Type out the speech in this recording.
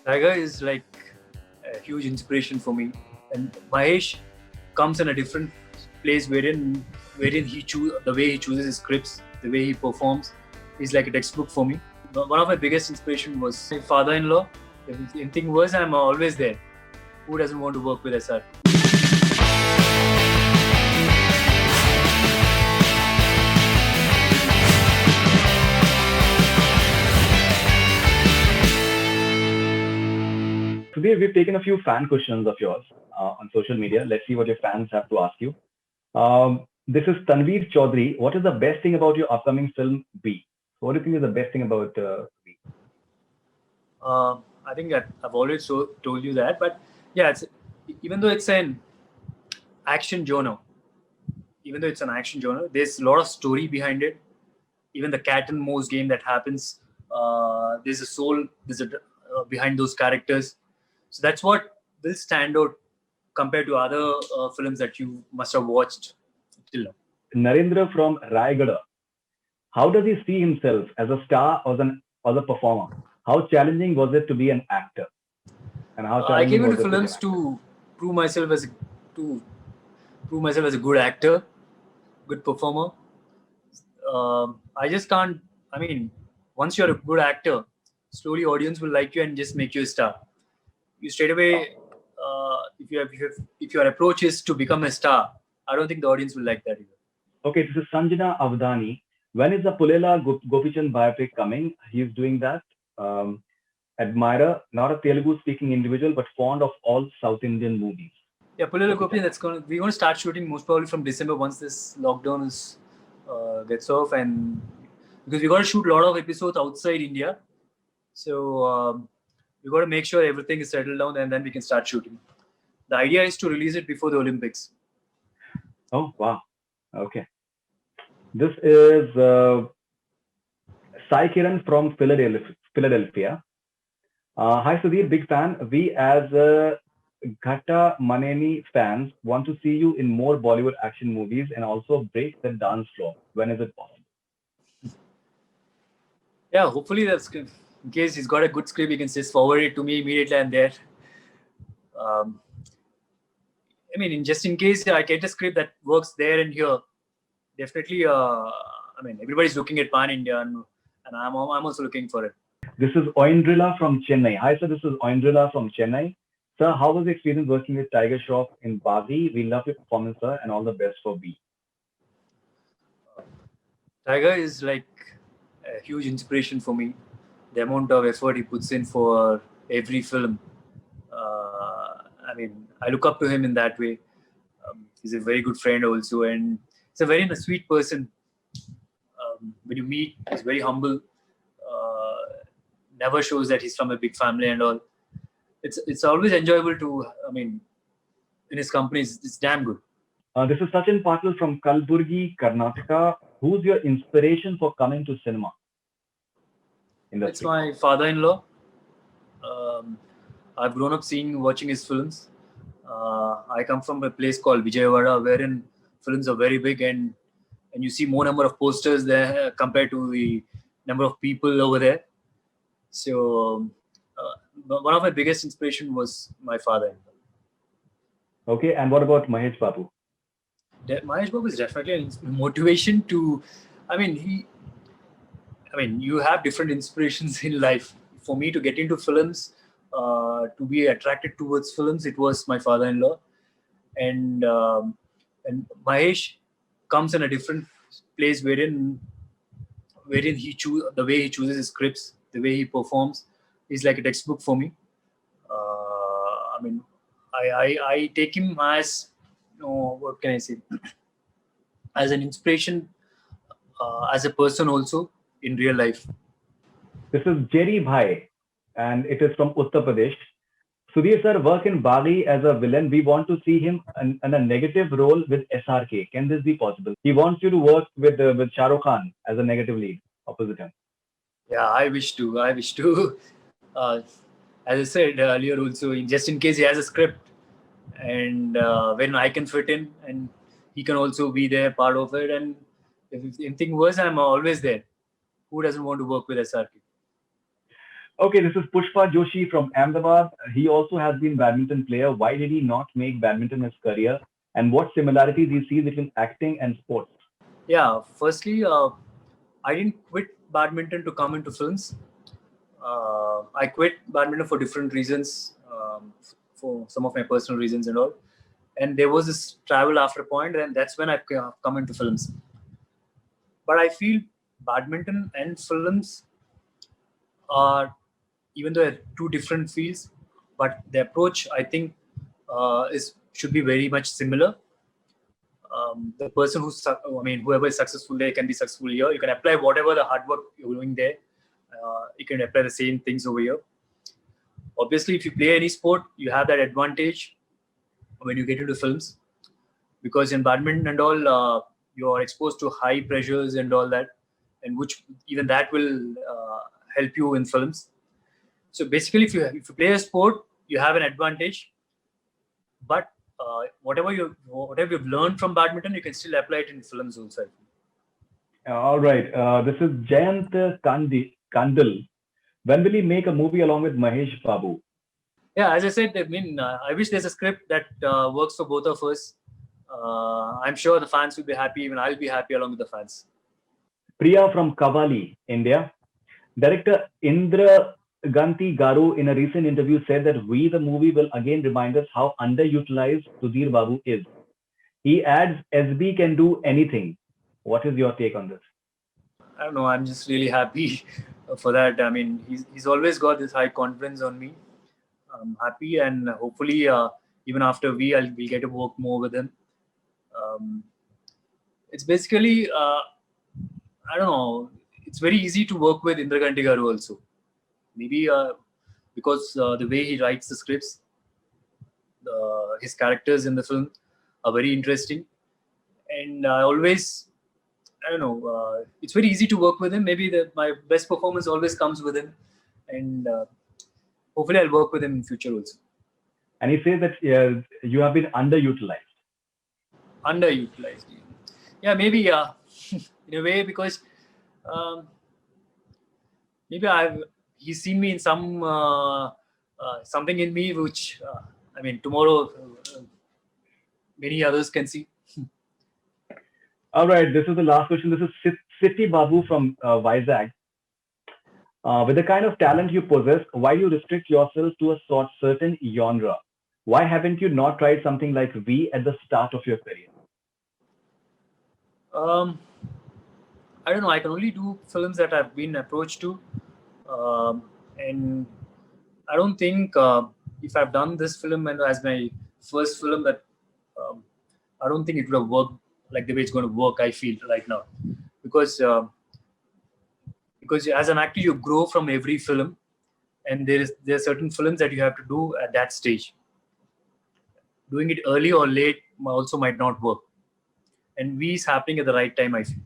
Tiger is like a huge inspiration for me, and Mahesh comes in a different place wherein he choose the way he chooses his scripts, the way he performs, is like a textbook for me. One of my biggest inspiration was my father-in-law. If anything was, I'm always there. Who doesn't want to work with SR? Today, we've taken a few fan questions of yours on social media. Let's see what your fans have to ask you. This is Tanveer Chaudhary. What is the best thing about your upcoming film B? So what do you think is the best thing about B? I think I've always told you that, but yeah, even though it's an action genre, there's a lot of story behind it. Even the cat and mouse game that happens, there's a soul, behind those characters. So that's what will stand out compared to other films that you must have watched till now. Narendra from Raigada. How does he see himself as a star or a performer? How challenging was it to be an actor? And how I challenging came into was it to be an films actor? prove myself as a, to prove myself as a good actor, good performer. I just can't. I mean, once you're a good actor, slowly audience will like you and just make you a star. You straight away, if your approach is to become a star, I don't think the audience will like that either. Okay, this is Sanjana Avdani. When is the Pulela Gopichand biopic coming? He's doing that. Um, Admirer, not a Telugu speaking individual, but fond of all South Indian movies. Yeah, Pulila Gopi Gopi, Chandra. we're going to start shooting most probably from December once this lockdown is gets off, and because we got to shoot a lot of episodes outside India, so we got to make sure everything is settled down, and then we can start shooting. The idea is to release it before the Olympics. Oh, wow. Okay. This is Sai Kiran from Philadelphia. Hi, Sudhir, big fan. We, as Ghata Maneni fans, want to see you in more Bollywood action movies and also break the dance floor. When is it possible? Yeah, hopefully that's good. In case he's got a good script, he can just forward it to me immediately and there. Um, I mean, just in case I get a script that works there and here, definitely. I mean, everybody's looking at Pan India, and I'm also looking for it. This is Oindrilla from Chennai. Hi, sir. This is Oindrilla from Chennai. Sir, how was the experience working with Tiger Shroff in Bagi? We love your performance, sir, and all the best for B. Tiger is like a huge inspiration for me. The amount of effort he puts in for every film. I mean, I look up to him in that way. He's a very good friend also, and he's a very sweet person. When you meet, he's very humble. Uh, Never shows that he's from a big family and all. It's always enjoyable to. I mean, in his company, it's damn good. This is Sachin Patil from Kalburgi, Karnataka. Who's your inspiration for coming to cinema It's industry? my father-in-law. Um, I've grown up watching his films. I come from a place called Vijayawada, wherein films are very big, and you see more number of posters there compared to the number of people over there. So one of my biggest inspiration was my father. Okay, and what about Mahesh Babu? Mahesh Babu is definitely an motivation to. I mean, you have different inspirations in life. For me to get into films, to be attracted towards films, it was my father-in-law, and and Mahesh comes in a different place wherein the way he chooses his scripts, the way he performs, is like a textbook for me. I mean, I take him as, what can I say, as an inspiration, as a person also in real life. This is Jerry Bhai, and it is from Uttar Pradesh. Sudhir sir, work in Bali as a villain. We want to see him in a negative role with SRK. Can this be possible? He wants you to work with Shah Rukh Khan as a negative lead opposite him. Yeah, I wish to. I wish to. Uh, as I said earlier, also, just in case he has a script, and when I can fit in, and he can also be there, part of it. And if anything worse, I'm always there. Who doesn't want to work with SRK? Okay, this is Pushpa Joshi from Ahmedabad. He also has been badminton player. Why did he not make badminton his career? And what similarities he sees between acting and sports? Yeah, firstly, I didn't quit badminton to come into films. I quit badminton for different reasons, for some of my personal reasons and all. And there was this travel after a point, and that's when I've come into films. But I feel badminton and films are, even though they're two different fields, but the approach I think is should be very much similar. The person whoever is successful there can be successful here. You can apply whatever the hard work you're doing there. You can apply the same things over here. Obviously, if you play any sport, you have that advantage when you get into films, because in badminton and all, you are exposed to high pressures and all that, and which even that will help you in films. So basically, if you play a sport, you have an advantage. But whatever you've learned from badminton, you can still apply it in films also. All right. This is Jayant Kandil. When will he make a movie along with Mahesh Babu? Yeah, as I said, I mean, I wish there's a script that works for both of us. I'm sure the fans will be happy. Even I'll be happy along with the fans. Priya from Kavali, India. Director Indra Ganti Garu in a recent interview said that We the movie will again remind us how underutilized Sudhir Babu is. He adds SB can do anything. What is your take on this? I don't know. I'm just really happy for that. I mean, he's always got this high confidence on me. I'm happy, and hopefully, even after we'll get to work more with him. It's basically, I don't know. It's very easy to work with Indra Ganti Garu also. Maybe because the way he writes the scripts, his characters in the film are very interesting, and I don't know. It's very easy to work with him. Maybe my best performance always comes with him, and hopefully I'll work with him in future also. And he says that you have been underutilized. Underutilized. Yeah, maybe in a way, because maybe he's seen me in something in me which I mean tomorrow many others can see. All right, this is the last question. This is Sitti Babu from Vizag. With the kind of talent you possess, why do you restrict yourself to a certain genre? Why haven't you not tried something like V at the start of your career? I don't know. I can only do films that I've been approached to, and I don't think if I've done this film and as my first film, that I don't think it would have worked like the way it's going to work. I feel right now, because as an actor you grow from every film, and there are certain films that you have to do at that stage. Doing it early or late also might not work, and V is happening at the right time, I feel.